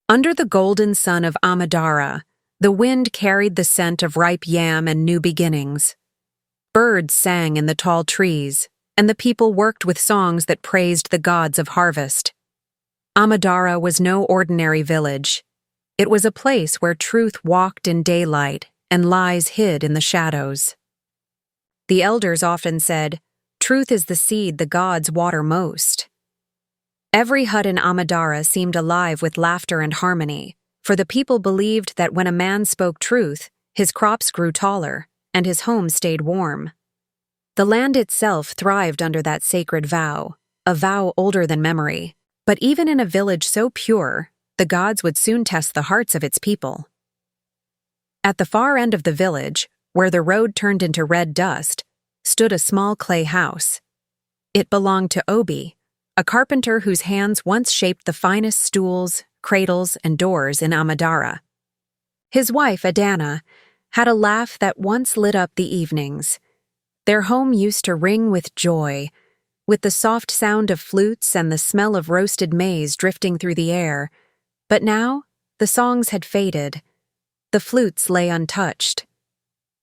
Under the golden sun of Amadara, the wind carried the scent of ripe yam and new beginnings. Birds sang in the tall trees, and the people worked with songs that praised the gods of harvest. Amadara was no ordinary village. It was a place where truth walked in daylight and lies hid in the shadows. The elders often said, "Truth is the seed the gods water most." Every hut in Amadara seemed alive with laughter and harmony, for the people believed that when a man spoke truth, his crops grew taller and his home stayed warm. The land itself thrived under that sacred vow, a vow older than memory. But even in a village so pure, the gods would soon test the hearts of its people. At the far end of the village, where the road turned into red dust, stood a small clay house. It belonged to Obi, a carpenter whose hands once shaped the finest stools, cradles, and doors in Amadara. His wife, Adana, had a laugh that once lit up the evenings. Their home used to ring with joy, with the soft sound of flutes and the smell of roasted maize drifting through the air. But now, the songs had faded. The flutes lay untouched.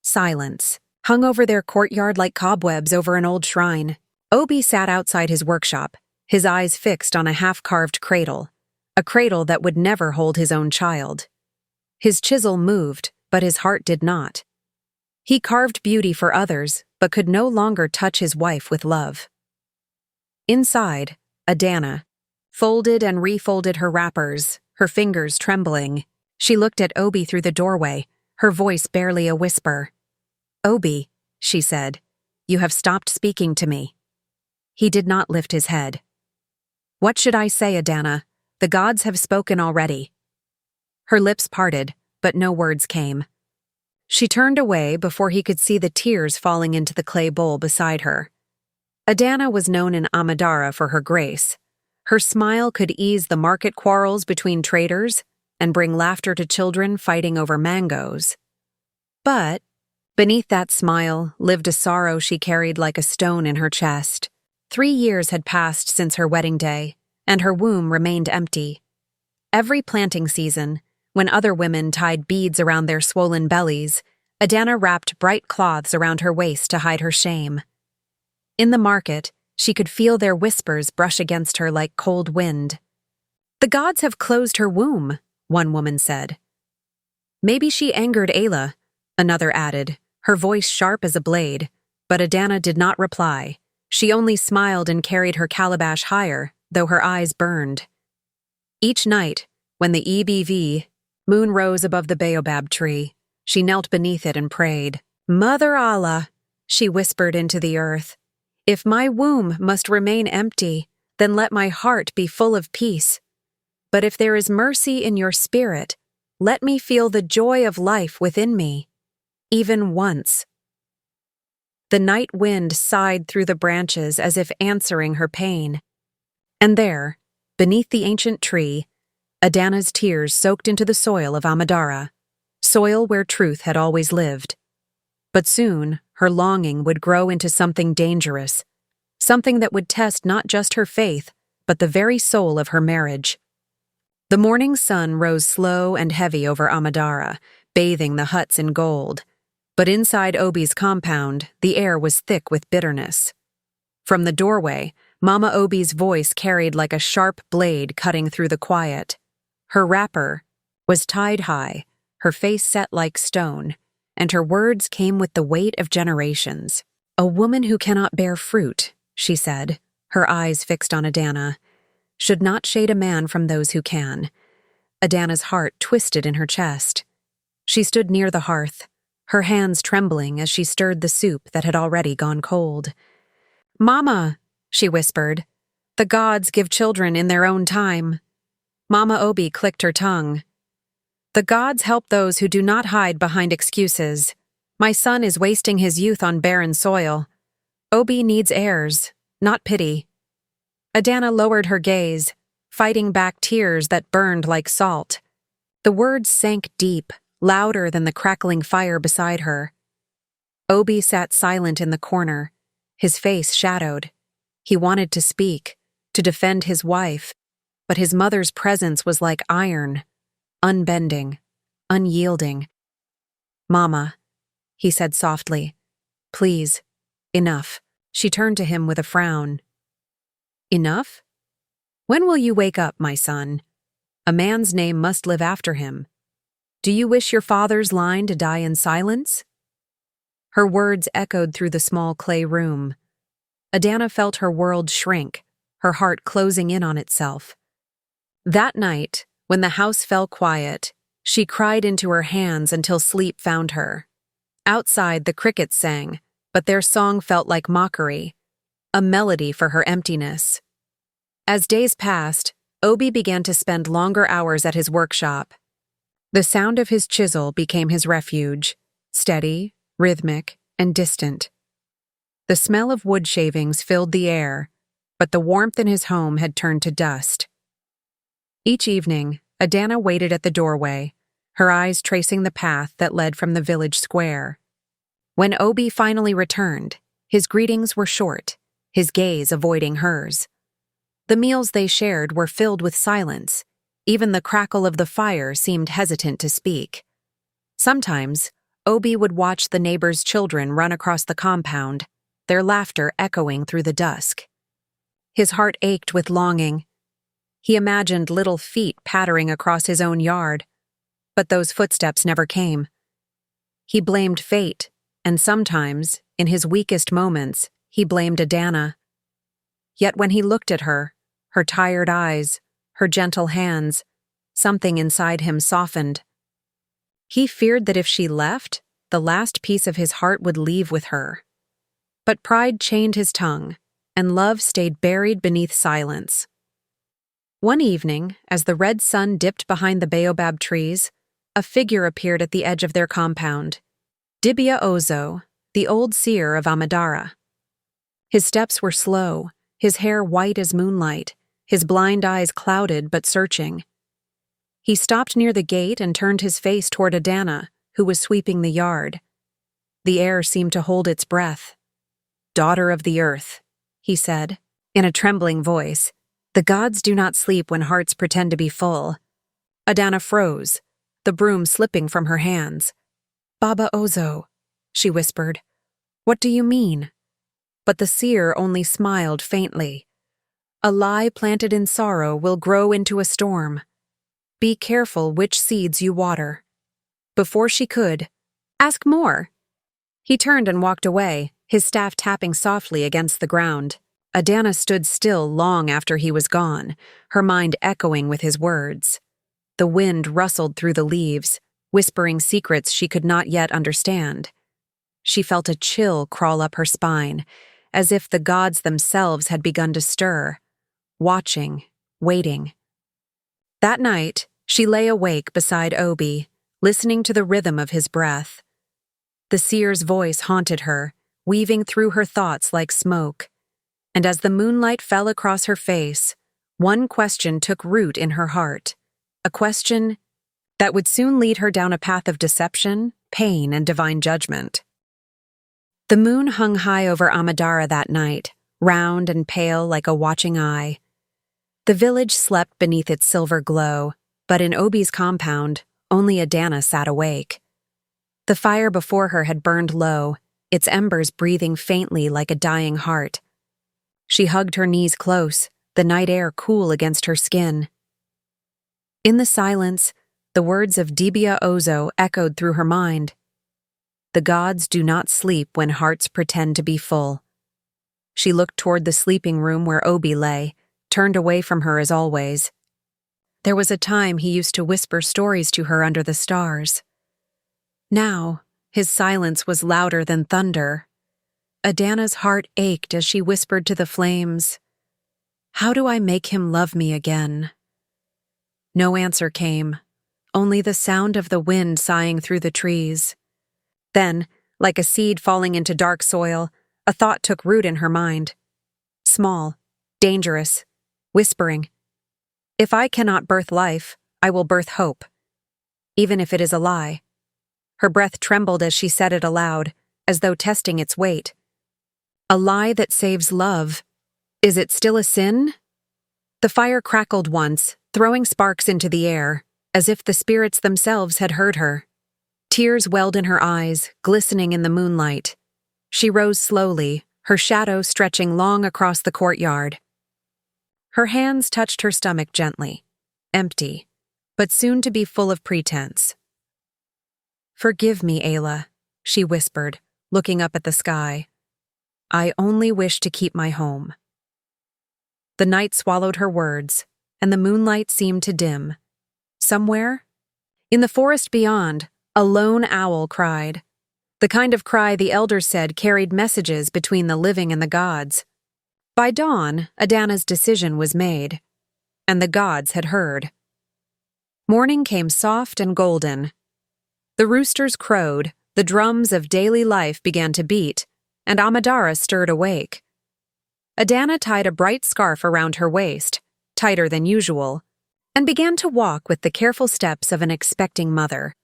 Silence hung over their courtyard like cobwebs over an old shrine. Obi sat outside his workshop, his eyes fixed on a half-carved cradle, a cradle that would never hold his own child. His chisel moved, but his heart did not. He carved beauty for others, but could no longer touch his wife with love. Inside, Adana folded and refolded her wrappers, her fingers trembling. She looked at Obi through the doorway, her voice barely a whisper. "Obi," she said, "you have stopped speaking to me." He did not lift his head. "What should I say, Adana? The gods have spoken already." Her lips parted, but no words came. She turned away before he could see the tears falling into the clay bowl beside her. Adana was known in Amadara for her grace. Her smile could ease the market quarrels between traders and bring laughter to children fighting over mangoes. But beneath that smile lived a sorrow she carried like a stone in her chest. 3 years had passed since her wedding day, and her womb remained empty. Every planting season, when other women tied beads around their swollen bellies, Adana wrapped bright cloths around her waist to hide her shame. In the market, she could feel their whispers brush against her like cold wind. "The gods have closed her womb," one woman said. "Maybe she angered Ayla," another added, her voice sharp as a blade, but Adana did not reply. She only smiled and carried her calabash higher, though her eyes burned. Each night, when the EBV moon rose above the baobab tree, she knelt beneath it and prayed. "Mother Allah," she whispered into the earth, "if my womb must remain empty, then let my heart be full of peace. But if there is mercy in your spirit, let me feel the joy of life within me, even once." The night wind sighed through the branches as if answering her pain. And there, beneath the ancient tree, Adana's tears soaked into the soil of Amadara, soil where truth had always lived. But soon, her longing would grow into something dangerous, something that would test not just her faith, but the very soul of her marriage. The morning sun rose slow and heavy over Amadara, bathing the huts in gold. But inside Obi's compound, the air was thick with bitterness. From the doorway, Mama Obi's voice carried like a sharp blade cutting through the quiet. Her wrapper was tied high, her face set like stone, and her words came with the weight of generations. "A woman who cannot bear fruit," she said, her eyes fixed on Adana, "should not shade a man from those who can." Adana's heart twisted in her chest. She stood near the hearth, her hands trembling as she stirred the soup that had already gone cold. "Mama," she whispered, "the gods give children in their own time." Mama Obi clicked her tongue. "The gods help those who do not hide behind excuses. My son is wasting his youth on barren soil. Obi needs heirs, not pity." Adana lowered her gaze, fighting back tears that burned like salt. The words sank deep, louder than the crackling fire beside her. Obi sat silent in the corner, his face shadowed. He wanted to speak, to defend his wife, but his mother's presence was like iron, unbending, unyielding. "Mama," he said softly, "please, enough." She turned to him with a frown. "Enough? When will you wake up, my son? A man's name must live after him. Do you wish your father's line to die in silence?" Her words echoed through the small clay room. Adana felt her world shrink, her heart closing in on itself. That night, when the house fell quiet, she cried into her hands until sleep found her. Outside, the crickets sang, but their song felt like mockery, a melody for her emptiness. As days passed, Obi began to spend longer hours at his workshop. The sound of his chisel became his refuge, steady, rhythmic, and distant. The smell of wood shavings filled the air, but the warmth in his home had turned to dust. Each evening, Adana waited at the doorway, her eyes tracing the path that led from the village square. When Obi finally returned, his greetings were short, his gaze avoiding hers. The meals they shared were filled with silence. Even the crackle of the fire seemed hesitant to speak. Sometimes, Obi would watch the neighbors' children run across the compound, their laughter echoing through the dusk. His heart ached with longing. He imagined little feet pattering across his own yard, but those footsteps never came. He blamed fate, and sometimes, in his weakest moments, he blamed Adana. Yet when he looked at her, her tired eyes, her gentle hands, something inside him softened. He feared that if she left, the last piece of his heart would leave with her. But pride chained his tongue, and love stayed buried beneath silence. One evening, as the red sun dipped behind the baobab trees, a figure appeared at the edge of their compound. Dibia Ozo, the old seer of Amadara. His steps were slow, his hair white as moonlight, his blind eyes clouded but searching. He stopped near the gate and turned his face toward Adana, who was sweeping the yard. The air seemed to hold its breath. "Daughter of the earth," he said, in a trembling voice, "the gods do not sleep when hearts pretend to be full." Adana froze, the broom slipping from her hands. "Baba Ozo," she whispered, "what do you mean?" But the seer only smiled faintly. "A lie planted in sorrow will grow into a storm. Be careful which seeds you water." Before she could, "Ask more." He turned and walked away, his staff tapping softly against the ground. Adana stood still long after he was gone, her mind echoing with his words. The wind rustled through the leaves, whispering secrets she could not yet understand. She felt a chill crawl up her spine, as if the gods themselves had begun to stir, watching, waiting. That night, she lay awake beside Obi, listening to the rhythm of his breath. The seer's voice haunted her, weaving through her thoughts like smoke. And as the moonlight fell across her face, one question took root in her heart, a question that would soon lead her down a path of deception, pain, and divine judgment. The moon hung high over Amadara that night, round and pale like a watching eye. The village slept beneath its silver glow, but in Obi's compound, only Adana sat awake. The fire before her had burned low, its embers breathing faintly like a dying heart. She hugged her knees close, the night air cool against her skin. In the silence, the words of Dibia Ozo echoed through her mind. "The gods do not sleep when hearts pretend to be full." She looked toward the sleeping room where Obi lay, turned away from her as always. There was a time he used to whisper stories to her under the stars. Now, his silence was louder than thunder. Adana's heart ached as she whispered to the flames, "How do I make him love me again?" No answer came, only the sound of the wind sighing through the trees. Then, like a seed falling into dark soil, a thought took root in her mind. Small, dangerous, whispering, "If I cannot birth life, I will birth hope, even if it is a lie." Her breath trembled as she said it aloud, as though testing its weight. "A lie that saves love. Is it still a sin?" The fire crackled once, throwing sparks into the air. as if the spirits themselves had heard her. Tears welled in her eyes, glistening in the moonlight. She rose slowly, her shadow stretching long across the courtyard. Her hands touched her stomach gently, empty, but soon to be full of pretense. "Forgive me, Ayla," she whispered, looking up at the sky. "I only wish to keep my home." The night swallowed her words, and the moonlight seemed to dim. Somewhere, in the forest beyond, a lone owl cried. The kind of cry the elders said carried messages between the living and the gods. By dawn, Adana's decision was made, and the gods had heard. Morning came soft and golden. The roosters crowed, the drums of daily life began to beat, and Amadara stirred awake. Adana tied a bright scarf around her waist, tighter than usual, and began to walk with the careful steps of an expecting mother.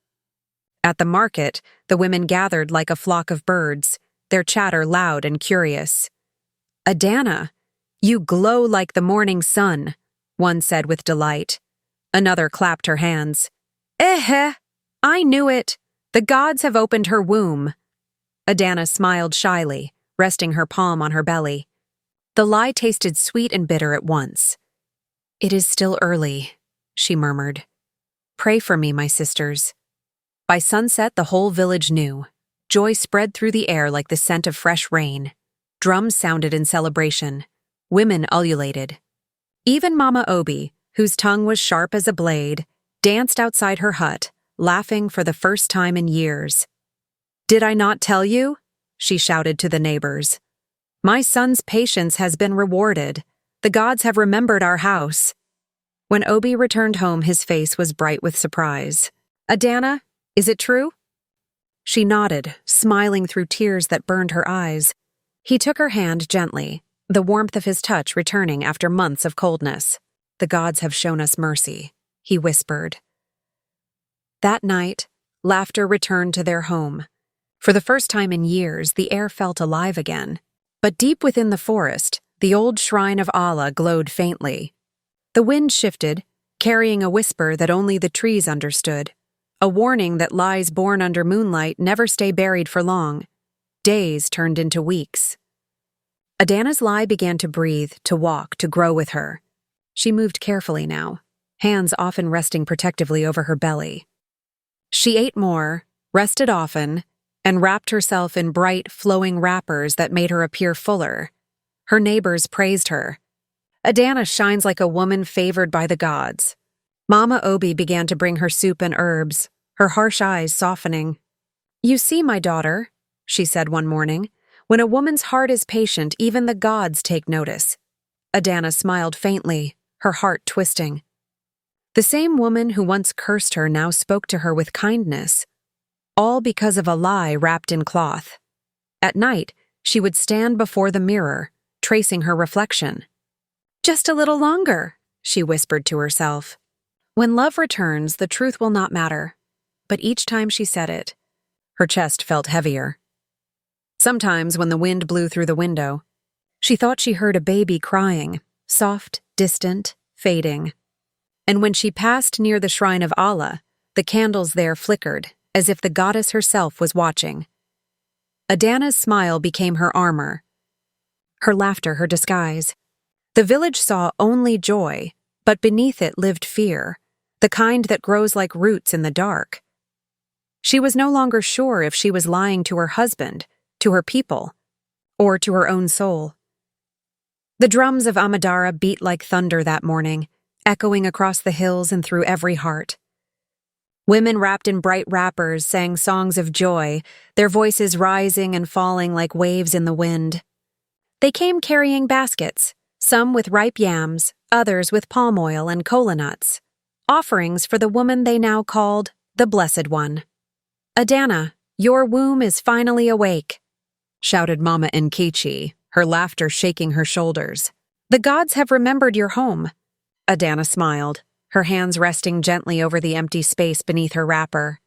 At the market, the women gathered like a flock of birds, their chatter loud and curious. "Adana, you glow like the morning sun," one said with delight. Another clapped her hands. I knew it! The gods have opened her womb." Adana smiled shyly, resting her palm on her belly. The lie tasted sweet and bitter at once. "It is still early," she murmured. "Pray for me, my sisters." By sunset, the whole village knew. Joy spread through the air like the scent of fresh rain. Drums sounded in celebration. Women ululated. Even Mama Obi, whose tongue was sharp as a blade, danced outside her hut, laughing for the first time in years. "Did I not tell you?" she shouted to the neighbors. "My son's patience has been rewarded. The gods have remembered our house." When Obi returned home, his face was bright with surprise. "Adana, is it true?" She nodded, smiling through tears that burned her eyes. He took her hand gently, the warmth of his touch returning after months of coldness. "The gods have shown us mercy," he whispered. That night, laughter returned to their home. For the first time in years, the air felt alive again. But deep within the forest, the old shrine of Allah glowed faintly. The wind shifted, carrying a whisper that only the trees understood, a warning that lies born under moonlight never stay buried for long. Days turned into weeks. Adana's lie began to breathe, to walk, to grow with her. She moved carefully now, hands often resting protectively over her belly. She ate more, rested often, and wrapped herself in bright, flowing wrappers that made her appear fuller. Her neighbors praised her. "Adana shines like a woman favored by the gods." Mama Obi began to bring her soup and herbs, her harsh eyes softening. "You see, my daughter," she said one morning, "when a woman's heart is patient, even the gods take notice." Adana smiled faintly, her heart twisting. The same woman who once cursed her now spoke to her with kindness, all because of a lie wrapped in cloth. At night, she would stand before the mirror, tracing her reflection. "Just a little longer," she whispered to herself. When love returns, the truth will not matter. But each time she said it, her chest felt heavier. Sometimes, when the wind blew through the window, she thought she heard a baby crying, soft, distant, fading. And when she passed near the shrine of Allah, the candles there flickered, as if the goddess herself was watching. Adana's smile became her armor, her laughter her disguise. The village saw only joy, but beneath it lived fear, the kind that grows like roots in the dark. She was no longer sure if she was lying to her husband, to her people, or to her own soul. The drums of Amadara beat like thunder that morning, echoing across the hills and through every heart. Women wrapped in bright wrappers sang songs of joy, their voices rising and falling like waves in the wind. They came carrying baskets, some with ripe yams, others with palm oil and kola nuts, offerings for the woman they now called the Blessed One. "Adana, your womb is finally awake," shouted Mama Nkechi, her laughter shaking her shoulders. "The gods have remembered your home." Adana smiled, her hands resting gently over the empty space beneath her wrapper.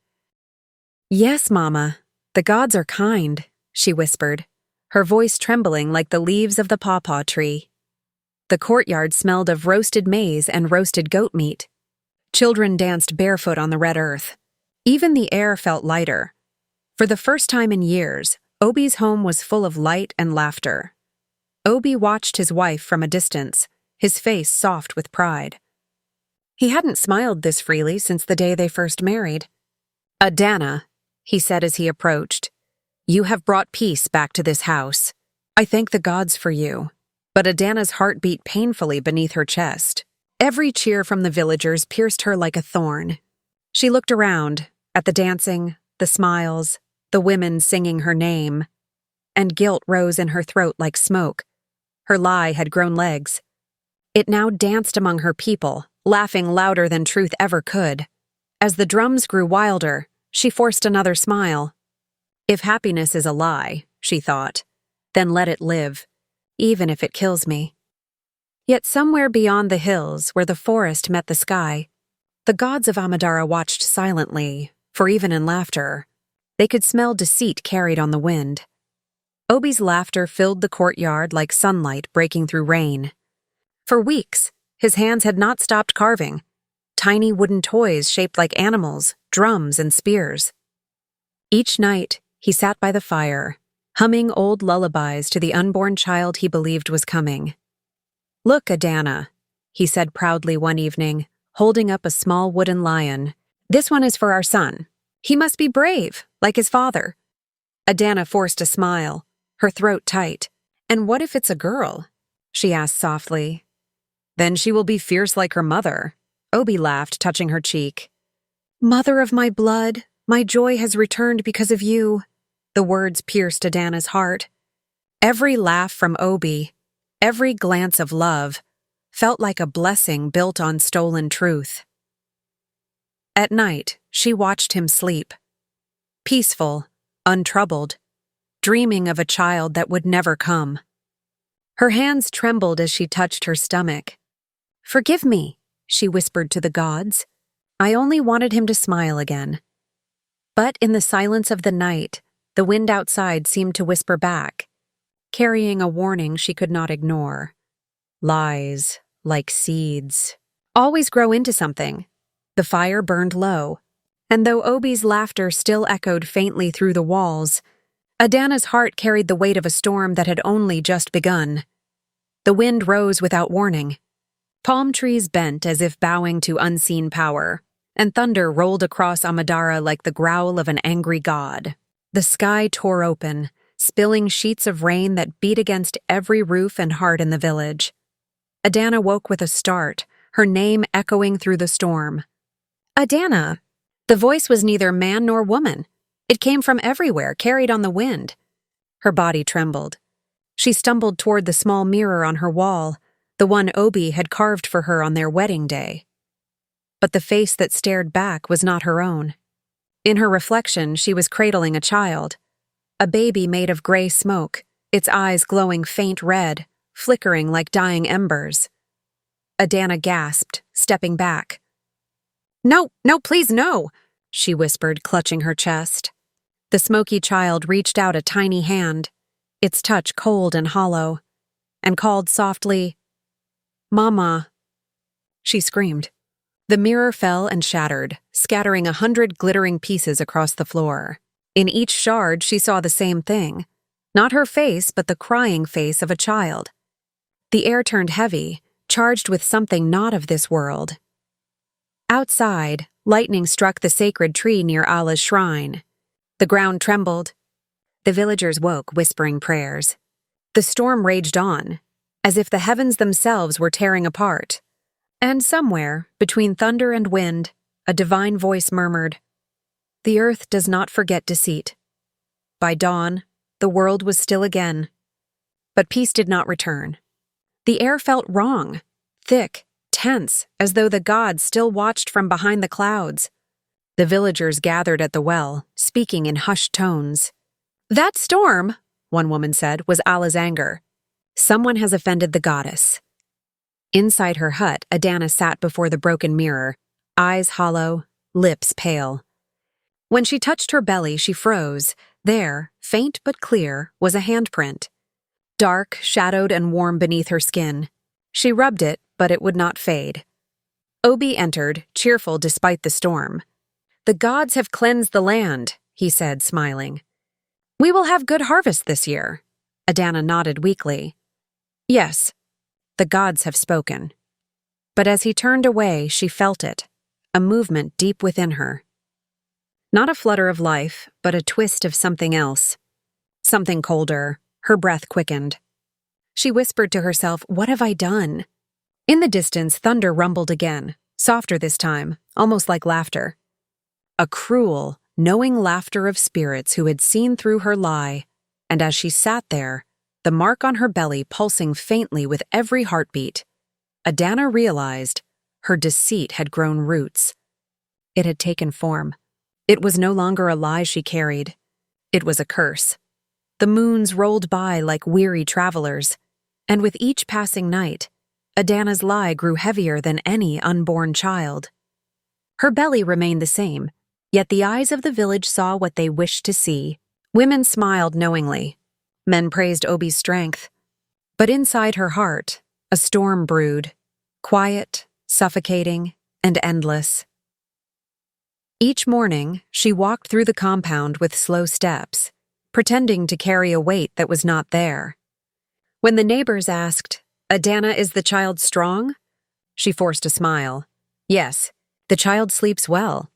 "Yes, Mama, the gods are kind," she whispered, her voice trembling like the leaves of the pawpaw tree. The courtyard smelled of roasted maize and roasted goat meat. Children danced barefoot on the red earth. Even the air felt lighter. For the first time in years, Obi's home was full of light and laughter. Obi watched his wife from a distance, his face soft with pride. He hadn't smiled this freely since the day they first married. "Adana," he said as he approached, "you have brought peace back to this house. I thank the gods for you." But Adana's heart beat painfully beneath her chest. Every cheer from the villagers pierced her like a thorn. She looked around, at the dancing, the smiles, the women singing her name, and guilt rose in her throat like smoke. Her lie had grown legs. It now danced among her people, laughing louder than truth ever could. As the drums grew wilder, she forced another smile. If happiness is a lie, she thought, then let it live, even if it kills me. Yet somewhere beyond the hills, where the forest met the sky, the gods of Amadara watched silently, for even in laughter, they could smell deceit carried on the wind. Obi's laughter filled the courtyard like sunlight breaking through rain. For weeks, his hands had not stopped carving, tiny wooden toys shaped like animals, drums, and spears. Each night, he sat by the fire, humming old lullabies to the unborn child he believed was coming. "Look, Adana," he said proudly one evening, holding up a small wooden lion. "This one is for our son. He must be brave, like his father." Adana forced a smile, her throat tight. "And what if it's a girl?" she asked softly. "Then she will be fierce like her mother." Obi laughed, touching her cheek. "Mother of my blood, my joy has returned because of you." The words pierced Adana's heart. Every laugh from Obi, every glance of love, felt like a blessing built on stolen truth. At night, she watched him sleep. Peaceful, untroubled, dreaming of a child that would never come. Her hands trembled as she touched her stomach. "Forgive me," she whispered to the gods. "I only wanted him to smile again." But in the silence of the night, the wind outside seemed to whisper back, carrying a warning she could not ignore. Lies, like seeds, always grow into something. The fire burned low, and though Obi's laughter still echoed faintly through the walls, Adana's heart carried the weight of a storm that had only just begun. The wind rose without warning. Palm trees bent as if bowing to unseen power, and thunder rolled across Amadara like the growl of an angry god. The sky tore open, spilling sheets of rain that beat against every roof and heart in the village. Adana woke with a start, her name echoing through the storm. "Adana!" The voice was neither man nor woman. It came from everywhere, carried on the wind. Her body trembled. She stumbled toward the small mirror on her wall, the one Obi had carved for her on their wedding day. But the face that stared back was not her own. In her reflection, she was cradling a child, a baby made of gray smoke, its eyes glowing faint red, flickering like dying embers. Adana gasped, stepping back. "No, no, please no," she whispered, clutching her chest. The smoky child reached out a tiny hand, its touch cold and hollow, and called softly, "Mama." She screamed. The mirror fell and shattered, scattering 100 glittering pieces across the floor. In each shard, she saw the same thing. Not her face, but the crying face of a child. The air turned heavy, charged with something not of this world. Outside, lightning struck the sacred tree near Allah's shrine. The ground trembled. The villagers woke, whispering prayers. The storm raged on, as if the heavens themselves were tearing apart. And somewhere, between thunder and wind, a divine voice murmured, "The earth does not forget deceit." By dawn, the world was still again. But peace did not return. The air felt wrong, thick, tense, as though the gods still watched from behind the clouds. The villagers gathered at the well, speaking in hushed tones. "That storm," one woman said, "was Allah's anger. Someone has offended the goddess." Inside her hut, Adana sat before the broken mirror, eyes hollow, lips pale. When she touched her belly, she froze. There, faint but clear, was a handprint. Dark, shadowed, and warm beneath her skin. She rubbed it, but it would not fade. Obi entered, cheerful despite the storm. "The gods have cleansed the land," he said, smiling. "We will have good harvest this year." Adana nodded weakly. "Yes, the gods have spoken." But as he turned away, she felt it, a movement deep within her. Not a flutter of life, but a twist of something else. Something colder. Her breath quickened. She whispered to herself, "What have I done?" In the distance, thunder rumbled again, softer this time, almost like laughter. A cruel, knowing laughter of spirits who had seen through her lie, and as she sat there, the mark on her belly pulsing faintly with every heartbeat, Adana realized her deceit had grown roots. It had taken form. It was no longer a lie she carried. It was a curse. The moons rolled by like weary travelers, and with each passing night, Adana's lie grew heavier than any unborn child. Her belly remained the same, yet the eyes of the village saw what they wished to see. Women smiled knowingly. Men praised Obi's strength. But inside her heart, a storm brewed, quiet, suffocating, and endless. Each morning, she walked through the compound with slow steps, pretending to carry a weight that was not there. When the neighbors asked, "Adana, is the child strong?" she forced a smile. "Yes, the child sleeps well."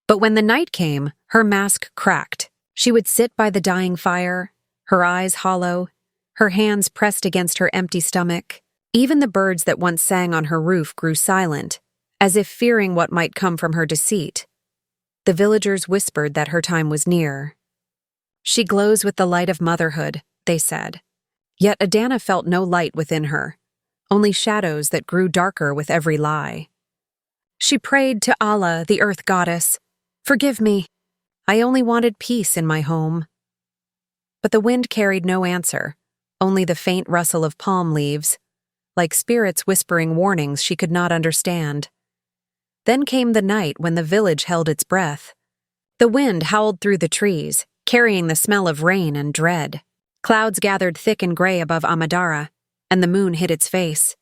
But when the night came, her mask cracked. She would sit by the dying fire, her eyes hollow, her hands pressed against her empty stomach. Even the birds that once sang on her roof grew silent, as if fearing what might come from her deceit. The villagers whispered that her time was near. "She glows with the light of motherhood," they said. Yet Adana felt no light within her, only shadows that grew darker with every lie. She prayed to Allah, the earth goddess, "Forgive me. I only wanted peace in my home." But the wind carried no answer, only the faint rustle of palm leaves, like spirits whispering warnings she could not understand. Then came the night when the village held its breath. The wind howled through the trees, carrying the smell of rain and dread. Clouds gathered thick and gray above Amadara, and the moon hid its face.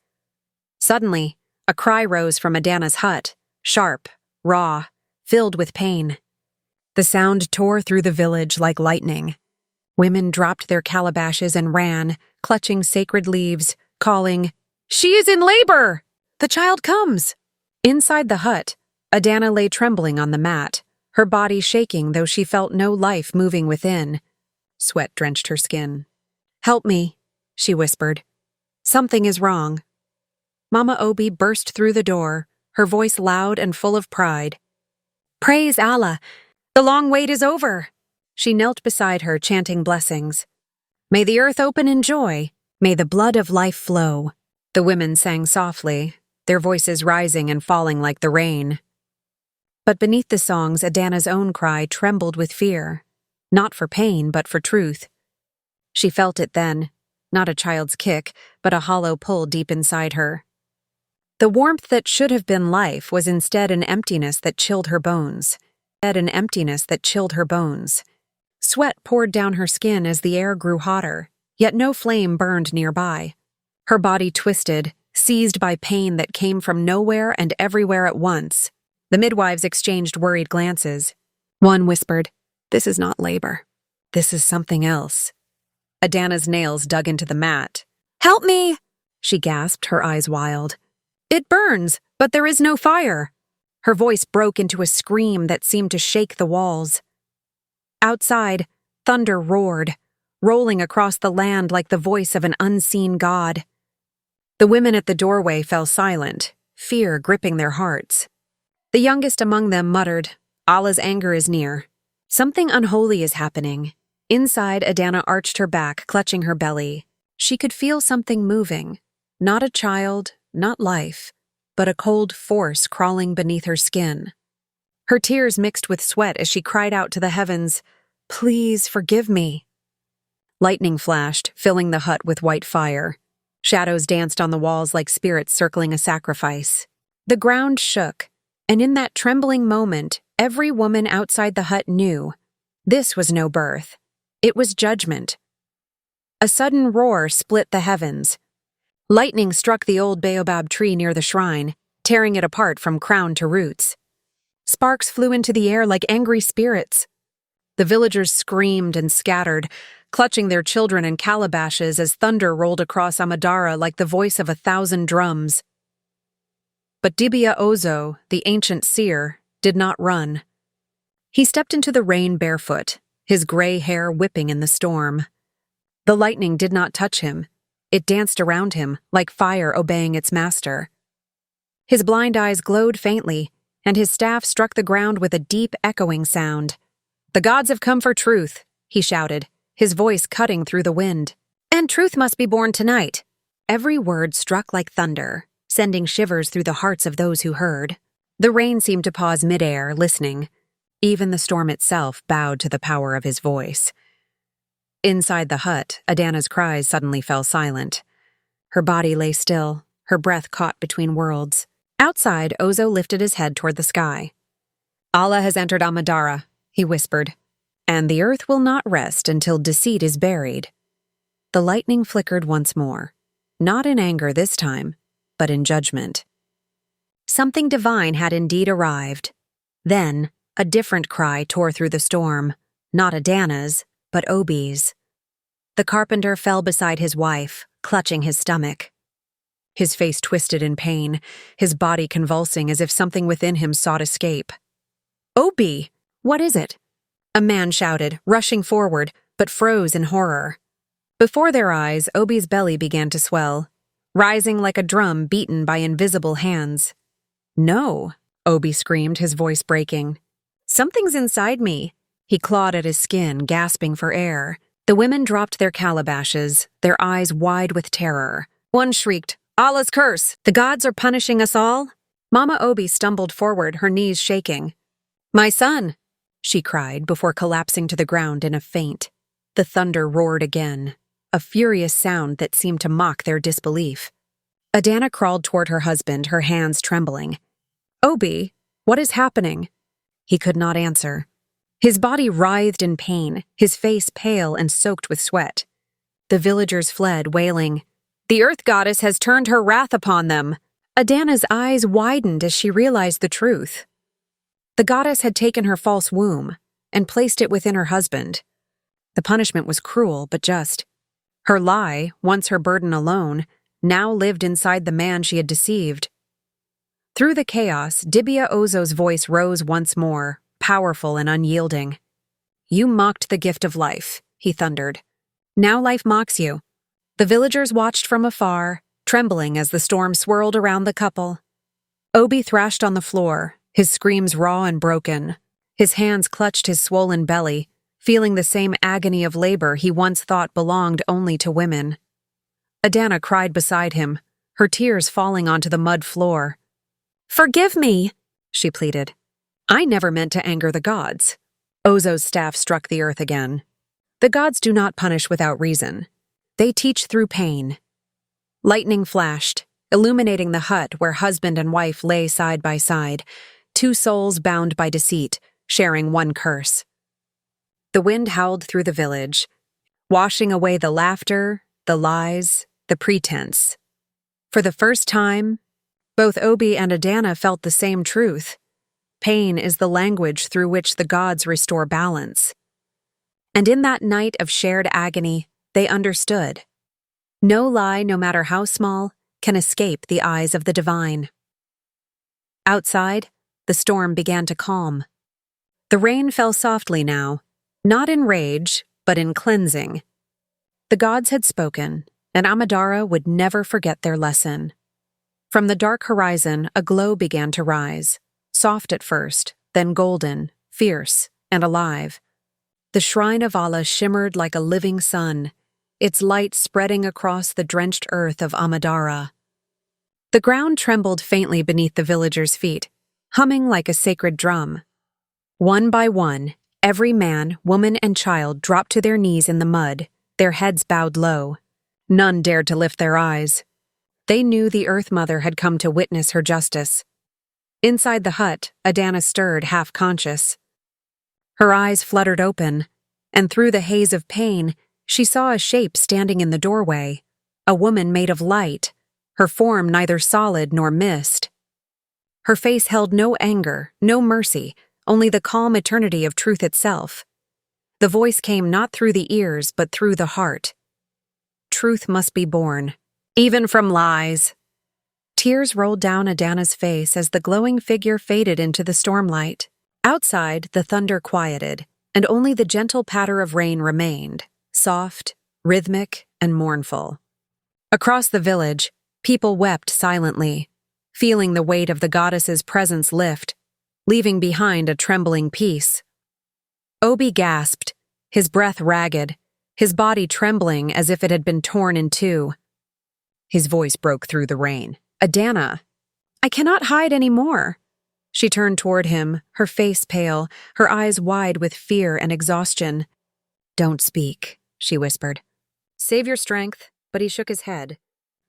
Suddenly, a cry rose from Adana's hut, sharp, raw, filled with pain. The sound tore through the village like lightning. Women dropped their calabashes and ran, clutching sacred leaves, calling, "She is in labor! The child comes!" Inside the hut, Adana lay trembling on the mat, her body shaking though she felt no life moving within. Sweat drenched her skin. "Help me," she whispered. "Something is wrong." Mama Obi burst through the door, her voice loud and full of pride. "Praise Allah! The long wait is over!" She knelt beside her, chanting blessings. "May the earth open in joy. May the blood of life flow." The women sang softly, their voices rising and falling like the rain. But beneath the songs, Adana's own cry trembled with fear, not for pain, but for truth. She felt it then, not a child's kick, but a hollow pull deep inside her. The warmth that should have been life was instead an emptiness that chilled her bones. Sweat poured down her skin as the air grew hotter, yet no flame burned nearby. Her body twisted, seized by pain that came from nowhere and everywhere at once. The midwives exchanged worried glances. One whispered, "This is not labor. This is something else." Adana's nails dug into the mat. "Help me!" she gasped, her eyes wild. "It burns, but there is no fire." Her voice broke into a scream that seemed to shake the walls. Outside, thunder roared, rolling across the land like the voice of an unseen god. The women at the doorway fell silent, fear gripping their hearts. The youngest among them muttered, "Allah's anger is near. Something unholy is happening." Inside, Adana arched her back, clutching her belly. She could feel something moving. Not a child, not life, but a cold force crawling beneath her skin. Her tears mixed with sweat as she cried out to the heavens, "Please forgive me." Lightning flashed, filling the hut with white fire. Shadows danced on the walls like spirits circling a sacrifice. The ground shook, and in that trembling moment, every woman outside the hut knew this was no birth. It was judgment. A sudden roar split the heavens. Lightning struck the old baobab tree near the shrine. tearing it apart from crown to roots. Sparks flew into the air like angry spirits. The villagers screamed and scattered, clutching their children in calabashes as thunder rolled across Amadara like the voice of 1,000 drums. But Dibia Ozo, the ancient seer, did not run. He stepped into the rain barefoot, his gray hair whipping in the storm. The lightning did not touch him. It danced around him, like fire obeying its master. His blind eyes glowed faintly, and his staff struck the ground with a deep, echoing sound. "The gods have come for truth," he shouted, his voice cutting through the wind. "And truth must be born tonight." Every word struck like thunder, sending shivers through the hearts of those who heard. The rain seemed to pause midair, listening. Even the storm itself bowed to the power of his voice. Inside the hut, Adana's cries suddenly fell silent. Her body lay still, her breath caught between worlds. Outside, Ozo lifted his head toward the sky. "Allah has entered Amadara," he whispered, "and the earth will not rest until deceit is buried." The lightning flickered once more, not in anger this time, but in judgment. Something divine had indeed arrived. Then, a different cry tore through the storm, not Adana's, but Obi's. The carpenter fell beside his wife, clutching his stomach. His face twisted in pain, his body convulsing as if something within him sought escape. "Obi! What is it?" A man shouted, rushing forward, but froze in horror. Before their eyes, Obi's belly began to swell, rising like a drum beaten by invisible hands. "No," Obi screamed, his voice breaking. "Something's inside me." He clawed at his skin, gasping for air. The women dropped their calabashes, their eyes wide with terror. One shrieked, "Allah's curse! The gods are punishing us all!" Mama Obi stumbled forward, her knees shaking. "My son!" she cried before collapsing to the ground in a faint. The thunder roared again, a furious sound that seemed to mock their disbelief. Adana crawled toward her husband, her hands trembling. "Obi, what is happening?" He could not answer. His body writhed in pain, his face pale and soaked with sweat. The villagers fled, wailing, "The earth goddess has turned her wrath upon them." Adana's eyes widened as she realized the truth. The goddess had taken her false womb and placed it within her husband. The punishment was cruel but just. Her lie, once her burden alone, now lived inside the man she had deceived. Through the chaos, Dibia Ozo's voice rose once more, powerful and unyielding. "You mocked the gift of life," he thundered. "Now life mocks you." The villagers watched from afar, trembling as the storm swirled around the couple. Obi thrashed on the floor, his screams raw and broken. His hands clutched his swollen belly, feeling the same agony of labor he once thought belonged only to women. Adana cried beside him, her tears falling onto the mud floor. "Forgive me," she pleaded. "I never meant to anger the gods." Ozo's staff struck the earth again. The gods do not punish without reason. They teach through pain. Lightning flashed, illuminating the hut where husband and wife lay side by side, two souls bound by deceit, sharing one curse. The wind howled through the village, washing away the laughter, the lies, the pretense. For the first time, both Obi and Adana felt the same truth. Pain is the language through which the gods restore balance. And in that night of shared agony, they understood. No lie, no matter how small, can escape the eyes of the divine. Outside, the storm began to calm. The rain fell softly now, not in rage, but in cleansing. The gods had spoken, and Amadara would never forget their lesson. From the dark horizon, a glow began to rise, soft at first, then golden, fierce, and alive. The shrine of Allah shimmered like a living sun, its light spreading across the drenched earth of Amadara. The ground trembled faintly beneath the villagers' feet, humming like a sacred drum. One by one, every man, woman, and child dropped to their knees in the mud, their heads bowed low. None dared to lift their eyes. They knew the Earth Mother had come to witness her justice. Inside the hut, Adana stirred, half-conscious. Her eyes fluttered open, and through the haze of pain, she saw a shape standing in the doorway, a woman made of light, her form neither solid nor mist. Her face held no anger, no mercy, only the calm eternity of truth itself. The voice came not through the ears, but through the heart. Truth must be born, even from lies. Tears rolled down Adana's face as the glowing figure faded into the stormlight. Outside, the thunder quieted, and only the gentle patter of rain remained, soft, rhythmic, and mournful. Across the village, people wept silently, feeling the weight of the goddess's presence lift, leaving behind a trembling peace. Obi gasped, his breath ragged, his body trembling as if it had been torn in two. His voice broke through the rain. "Adana, I cannot hide any more." She turned toward him, her face pale, her eyes wide with fear and exhaustion. "Don't speak," she whispered. "Save your strength," but he shook his head.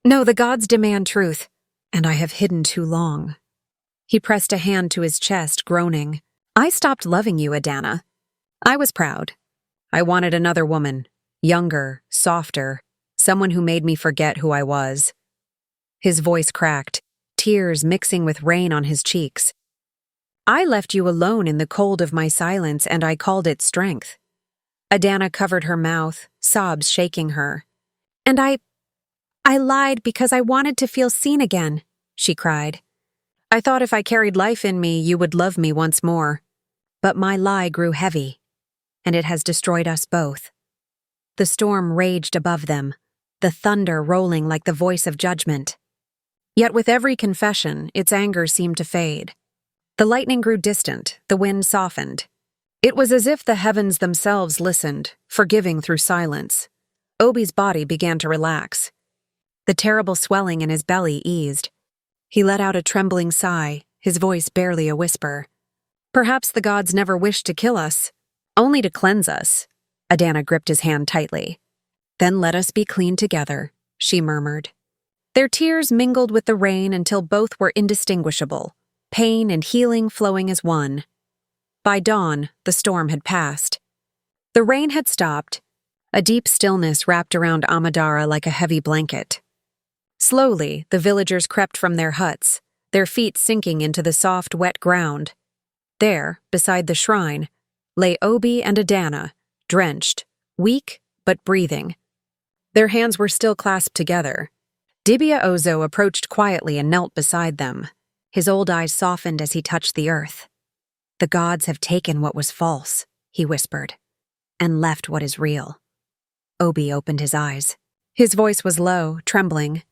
"No, the gods demand truth, and I have hidden too long." He pressed a hand to his chest, groaning. "I stopped loving you, Adana. I was proud. I wanted another woman, younger, softer, someone who made me forget who I was." His voice cracked, tears mixing with rain on his cheeks. "I left you alone in the cold of my silence, and I called it strength." Adana covered her mouth, sobs shaking her. "And I lied because I wanted to feel seen again," she cried. "I thought if I carried life in me, you would love me once more. But my lie grew heavy, and it has destroyed us both." The storm raged above them, the thunder rolling like the voice of judgment. Yet with every confession, its anger seemed to fade. The lightning grew distant, the wind softened. It was as if the heavens themselves listened, forgiving through silence. Obi's body began to relax. The terrible swelling in his belly eased. He let out a trembling sigh, his voice barely a whisper. "Perhaps the gods never wished to kill us, only to cleanse us." Adana gripped his hand tightly. "Then let us be clean together," she murmured. Their tears mingled with the rain until both were indistinguishable, pain and healing flowing as one. By dawn, the storm had passed. The rain had stopped. A deep stillness wrapped around Amadara like a heavy blanket. Slowly, the villagers crept from their huts, their feet sinking into the soft, wet ground. There, beside the shrine, lay Obi and Adana, drenched, weak but breathing. Their hands were still clasped together. Dibia Ozo approached quietly and knelt beside them. His old eyes softened as he touched the earth. "The gods have taken what was false," he whispered, "and left what is real." Obi opened his eyes. His voice was low, trembling.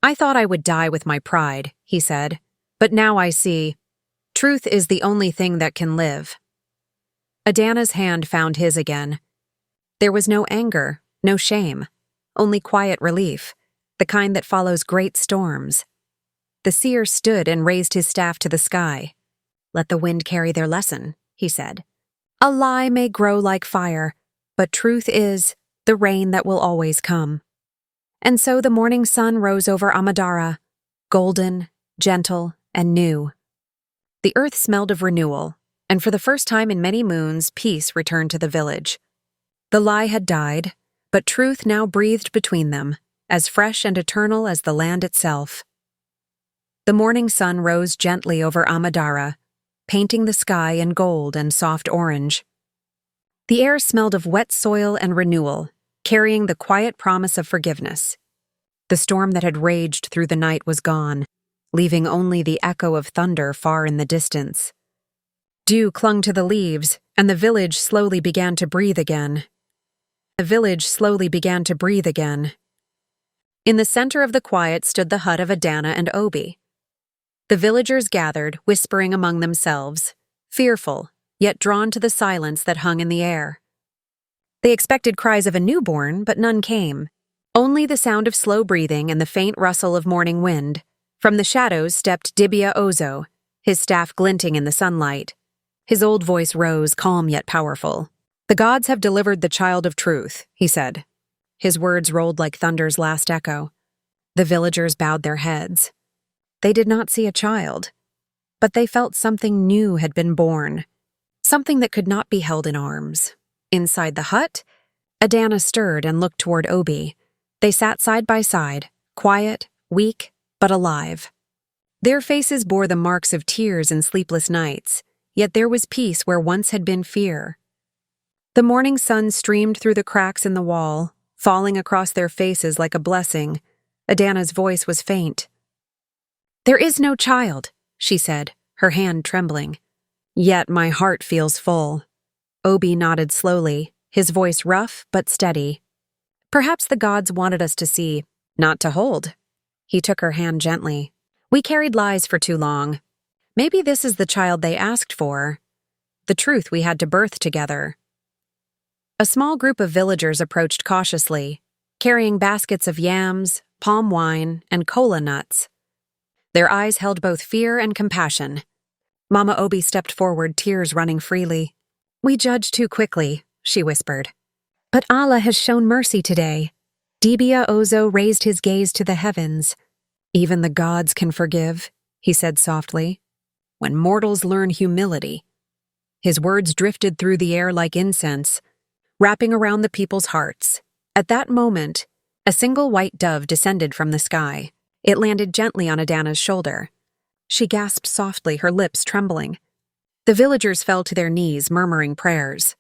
"I thought I would die with my pride," he said, "but now I see. Truth is the only thing that can live." Adana's hand found his again. There was no anger, no shame, only quiet relief, the kind that follows great storms. The seer stood and raised his staff to the sky. "Let the wind carry their lesson," he said. "A lie may grow like fire, but truth is the rain that will always come." And so the morning sun rose over Amadara, golden, gentle, and new. The earth smelled of renewal, and for the first time in many moons, peace returned to the village. The lie had died, but truth now breathed between them, as fresh and eternal as the land itself. The morning sun rose gently over Amadara, painting the sky in gold and soft orange. The air smelled of wet soil and renewal, carrying the quiet promise of forgiveness. The storm that had raged through the night was gone, leaving only the echo of thunder far in the distance. Dew clung to the leaves, and the village slowly began to breathe again. In the center of the quiet stood the hut of Adana and Obi. The villagers gathered, whispering among themselves, fearful, yet drawn to the silence that hung in the air. They expected cries of a newborn, but none came. Only the sound of slow breathing and the faint rustle of morning wind. From the shadows stepped Dibia Ozo, his staff glinting in the sunlight. His old voice rose, calm yet powerful. "The gods have delivered the child of truth," he said. His words rolled like thunder's last echo. The villagers bowed their heads. They did not see a child, but they felt something new had been born, something that could not be held in arms. Inside the hut, Adana stirred and looked toward Obi. They sat side by side, quiet, weak, but alive. Their faces bore the marks of tears and sleepless nights, yet there was peace where once had been fear. The morning sun streamed through the cracks in the wall, falling across their faces like a blessing. Adana's voice was faint. "There is no child," she said, her hand trembling. "Yet my heart feels full." Obi nodded slowly, his voice rough but steady. "Perhaps the gods wanted us to see, not to hold." He took her hand gently. "We carried lies for too long. Maybe this is the child they asked for. The truth we had to birth together." A small group of villagers approached cautiously, carrying baskets of yams, palm wine, and kola nuts. Their eyes held both fear and compassion. Mama Obi stepped forward, tears running freely. "We judged too quickly," she whispered. "But Allah has shown mercy today." Dibia Ozo raised his gaze to the heavens. "Even the gods can forgive," he said softly, "when mortals learn humility." His words drifted through the air like incense, wrapping around the people's hearts. At that moment, a single white dove descended from the sky. It landed gently on Adana's shoulder. She gasped softly, her lips trembling. The villagers fell to their knees, murmuring prayers.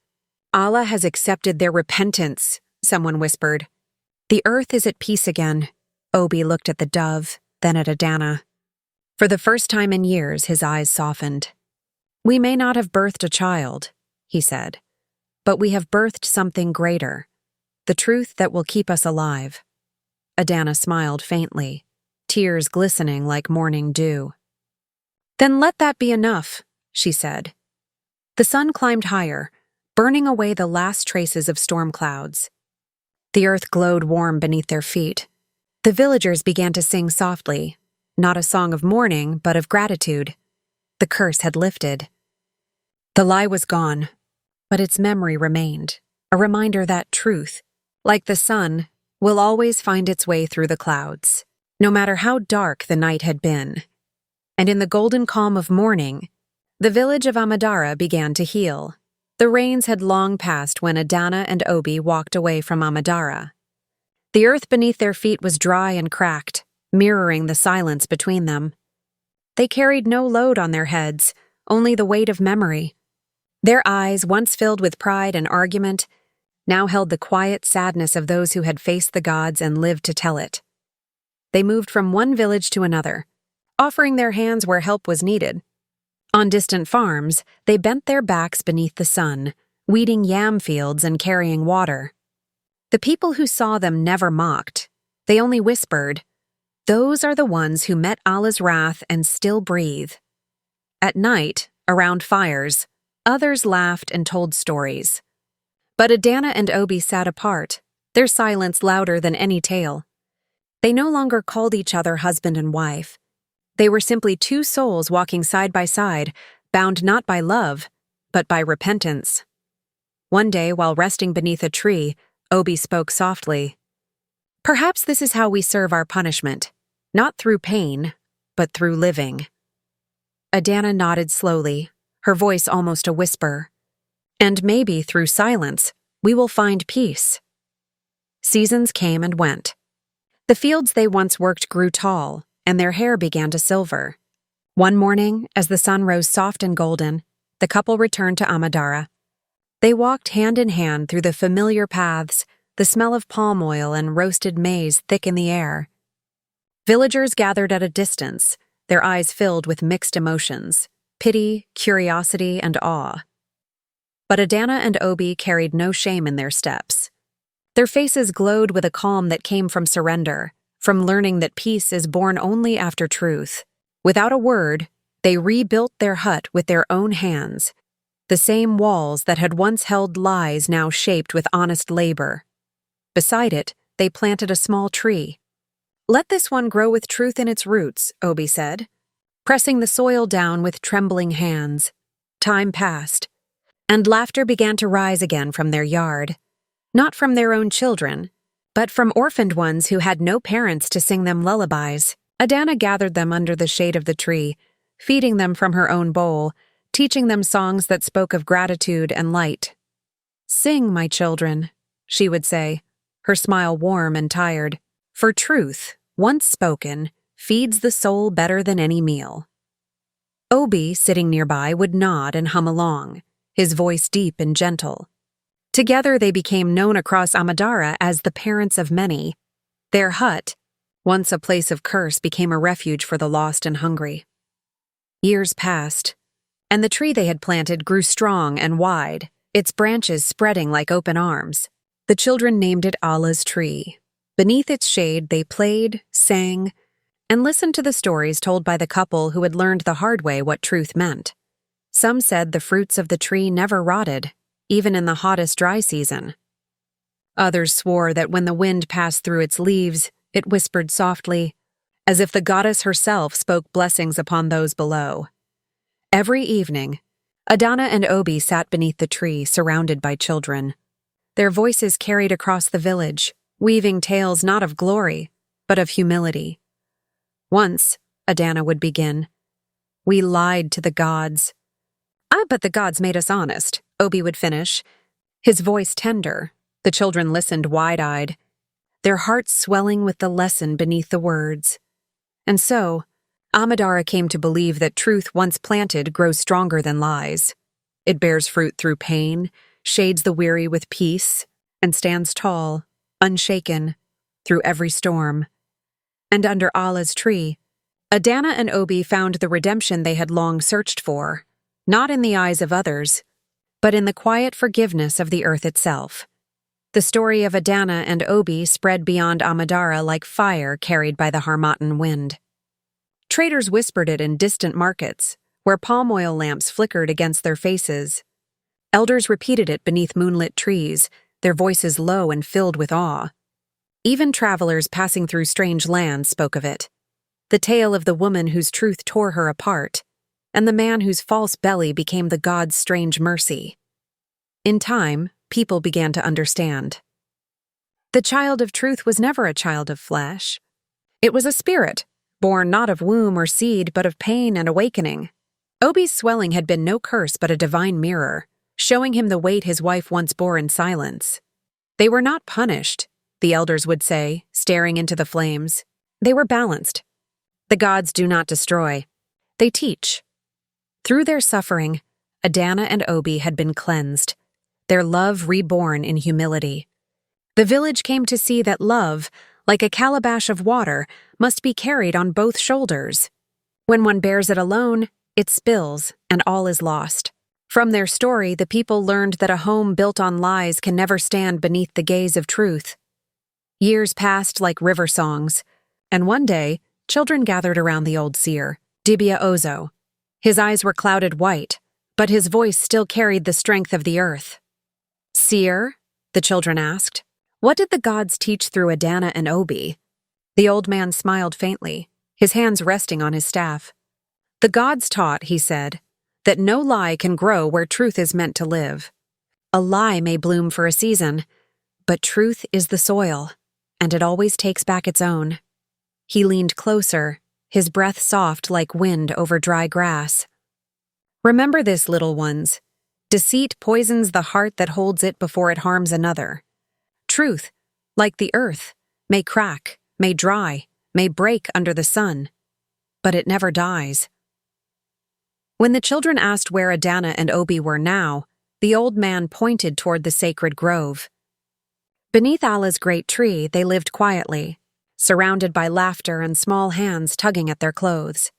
"Allah has accepted their repentance," someone whispered. "The earth is at peace again." Obi looked at the dove, then at Adana. For the first time in years, his eyes softened. "We may not have birthed a child," he said, "but we have birthed something greater, the truth that will keep us alive." Adana smiled faintly, tears glistening like morning dew. "Then let that be enough," she said. The sun climbed higher, burning away the last traces of storm clouds. The earth glowed warm beneath their feet. The villagers began to sing softly, not a song of mourning, but of gratitude. The curse had lifted. The lie was gone, but its memory remained, a reminder that truth, like the sun, will always find its way through the clouds, no matter how dark the night had been. And in the golden calm of morning, the village of Amadara began to heal. The rains had long passed when Adana and Obi walked away from Amadara. The earth beneath their feet was dry and cracked, mirroring the silence between them. They carried no load on their heads, only the weight of memory. Their eyes, once filled with pride and argument, now held the quiet sadness of those who had faced the gods and lived to tell it. They moved from one village to another, offering their hands where help was needed. On distant farms, they bent their backs beneath the sun, weeding yam fields and carrying water. The people who saw them never mocked. They only whispered, "Those are the ones who met Allah's wrath and still breathe." At night, around fires, others laughed and told stories. But Adana and Obi sat apart, their silence louder than any tale. They no longer called each other husband and wife. They were simply two souls walking side by side, bound not by love, but by repentance. One day, while resting beneath a tree, Obi spoke softly. "Perhaps this is how we serve our punishment, not through pain, but through living." Adana nodded slowly, her voice almost a whisper. "And maybe through silence, we will find peace." Seasons came and went. The fields they once worked grew tall, and their hair began to silver. One morning, as the sun rose soft and golden, the couple returned to Amadara. They walked hand in hand through the familiar paths, the smell of palm oil and roasted maize thick in the air. Villagers gathered at a distance, their eyes filled with mixed emotions, pity, curiosity, and awe. But Adana and Obi carried no shame in their steps. Their faces glowed with a calm that came from surrender, from learning that peace is born only after truth. Without a word, they rebuilt their hut with their own hands. The same walls that had once held lies now shaped with honest labor. Beside it, they planted a small tree. "Let this one grow with truth in its roots," Obi said, pressing the soil down with trembling hands. Time passed, and laughter began to rise again from their yard. Not from their own children, but from orphaned ones who had no parents to sing them lullabies. Adana gathered them under the shade of the tree, feeding them from her own bowl, teaching them songs that spoke of gratitude and light. "Sing, my children," she would say, her smile warm and tired. "For truth, once spoken, feeds the soul better than any meal. Obi, sitting nearby, would nod and hum along, his voice deep and gentle. Together they became known across Amadara as the parents of many. Their hut, once a place of curse, became a refuge for the lost and hungry. Years passed, and the tree they had planted grew strong and wide, its branches spreading like open arms. The children named it Allah's tree. Beneath its shade they played, sang, and listened to the stories told by the couple who had learned the hard way what truth meant. Some said the fruits of the tree never rotted, even in the hottest dry season. Others swore that when the wind passed through its leaves, it whispered softly, as if the goddess herself spoke blessings upon those below. Every evening, Adana and Obi sat beneath the tree, surrounded by children. Their voices carried across the village, weaving tales not of glory, but of humility. Once, Adana would begin, "We lied to the gods." But the gods made us honest," Obi would finish, his voice tender. The children listened wide-eyed, their hearts swelling with the lesson beneath the words. And so, Amadara came to believe that truth once planted grows stronger than lies. It bears fruit through pain, shades the weary with peace, and stands tall, unshaken, through every storm. And under Allah's tree, Adana and Obi found the redemption they had long searched for, not in the eyes of others, but in the quiet forgiveness of the earth itself. The story of Adana and Obi spread beyond Amadara like fire carried by the Harmattan wind. Traders whispered it in distant markets, where palm oil lamps flickered against their faces. Elders repeated it beneath moonlit trees, their voices low and filled with awe. Even travelers passing through strange lands spoke of it. The tale of the woman whose truth tore her apart, and the man whose false belly became the god's strange mercy. In time, people began to understand. The child of truth was never a child of flesh. It was a spirit, born not of womb or seed, but of pain and awakening. Obi's swelling had been no curse but a divine mirror, showing him the weight his wife once bore in silence. They were not punished, the elders would say, staring into the flames. They were balanced. The gods do not destroy. They teach. Through their suffering, Adana and Obi had been cleansed, their love reborn in humility. The village came to see that love, like a calabash of water, must be carried on both shoulders. When one bears it alone, it spills, and all is lost. From their story, the people learned that a home built on lies can never stand beneath the gaze of truth. Years passed like river songs, and one day, children gathered around the old seer, Dibia Ozo. His eyes were clouded white, but his voice still carried the strength of the earth. "Seer?" the children asked. "What did the gods teach through Adana and Obi?" The old man smiled faintly, his hands resting on his staff. "The gods taught," he said, "that no lie can grow where truth is meant to live. A lie may bloom for a season, but truth is the soil, and it always takes back its own." He leaned closer, his breath soft like wind over dry grass. "Remember this, little ones. Deceit poisons the heart that holds it before it harms another. Truth, like the earth, may crack, may dry, may break under the sun, but it never dies." When the children asked where Adana and Obi were now, the old man pointed toward the sacred grove. Beneath Allah's great tree, they lived quietly, surrounded by laughter and small hands tugging at their clothes.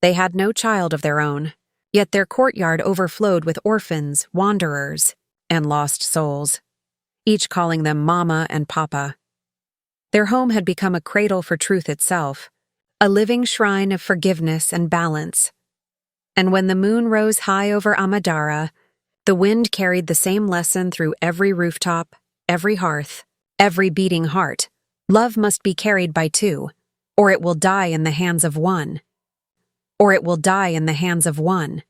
They had no child of their own, yet their courtyard overflowed with orphans, wanderers, and lost souls, each calling them Mama and Papa. Their home had become a cradle for truth itself, a living shrine of forgiveness and balance. And when the moon rose high over Amadara, the wind carried the same lesson through every rooftop, every hearth, every beating heart. Love must be carried by two, or it will die in the hands of one. Or it will die in the hands of one.